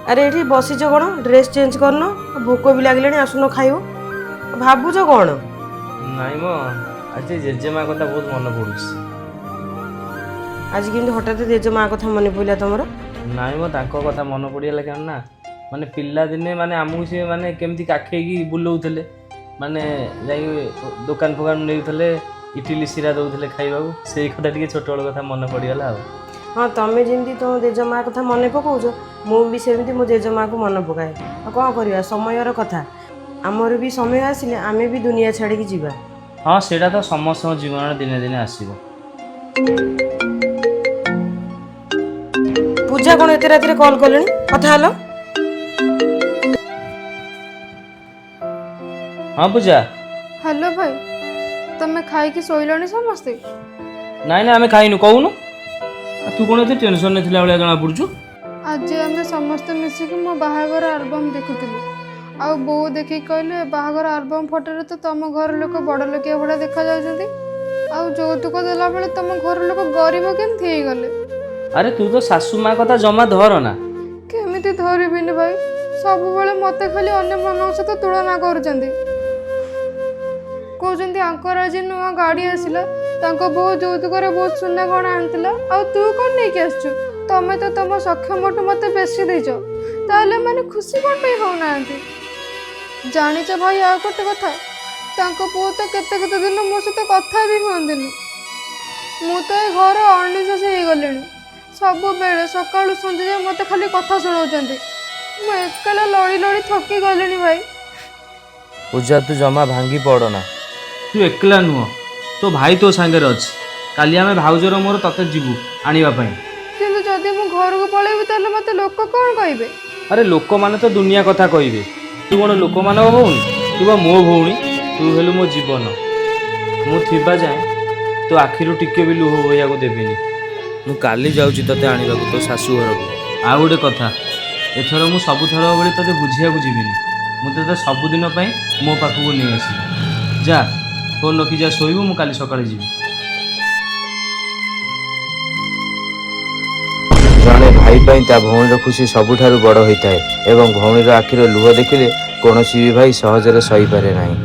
अरे ये बसीच कौन ड्रेस चेंज करन भोक भी लगे आसुन खाइब भावुच कौन नाई मो आज जेजेमा कथा बहुत मन पड़ुଛି। आज केमती हठात जेजेमा कथा मन पड़ा तुम नाई मो तांको कथा मन पड़गला क्या ना माने पिला दिने माने आमको सी माने केमती काखेकी बुलाऊले माने जाई दुकान फुकान नेउथले इडली सिरा दउथले खाइबाबू सेई कथा टिके छोट बड़ कथा मन पड़गला। हाँ तुम्हें जमी तुम जेजेमा कथा मन पकाउछ मुझे सेमती मो जेजेमा को मन पकाए कौन करवा समय कथा आमर भी समय आसिले आमे भी दुनिया छाड़ी जीवा। हाँ सेटा तो समस्त जीवन दिने दिने आसीबो। पूजा कौन एत रात कल कले कथा हल हाँ पूजा हेलो भाई तमे खाई कि शोइलणी समस्ते नाई ना आमे खाइनु कहूनु तू कौन एते टेंशन नेथिला बेला जना पड़छु। आज आम समस्त मिसिकी मो बाहागर आलबम देखुलु आउ बो देखी कहले बाहागर आलबम फोटो तो तुम घर लोक बड़ लोकिया भड़ा देखा जाउछंती आउ যৌতুক देला बेले तुम घर लोक गरीब केमथि हे गले। अरे तू तो सासू माँ कथा जमा धर ना केमिति धरिबिनी भाई सब बेले मते खाली अन्य मनक सहित तुलना करूछंती कहते आंकर आज नुआ गाड़ी आसला बो যৌতুक बहुत सुना कौन आनला आ तू कौन नहीं आसचु तमें तो तुम सक्षम मत बेसी देच ताले माने खुशी कौन पे होना जानीच भाई आ गोटे कथा पुओ तो केते केते दिन मो सहित कथा भी हुए मु तो ये घर अनिश्वास हो गले सब बेले सका सन्ध्या जाए मत खाली कथा शुणाऊँ मुला लड़ी लड़ी थकी गले भाई। पूजा तू जमा भांगी पड़ना तू एकला नुह तो भाई तो सांगे अच्छी काली आम भाउजर मोर तते जीवु आनिबा किंतु जदि मु घर को पळेबी ताले मते लोक कोन कहबे। अरे लोक माने तो दुनिया कथा कहबे तू कौन लोक मान भौणी तू बा मो भौणी तू हेलु मो जीवन मु थिबा जाए तो आखिरु टिके भी लुह बोया को देबेनी मु काली जाउची तते आनिबा को तो सासू घर को आ गोटे कथा एथर मु सब थर बळी तते बुझिया बुझिबिनी मु तते सब दिन पई मो पाखु को नै आसी जा फोन रखी जा शोइबु मु काली सकाळे जीवि। जड़े भाई ता भौणी खुशी सबुठारु बड़ होता है एवं भौणी आखिर लुह देखिले कौन भी भाई सहजरे सही पारे नहीं।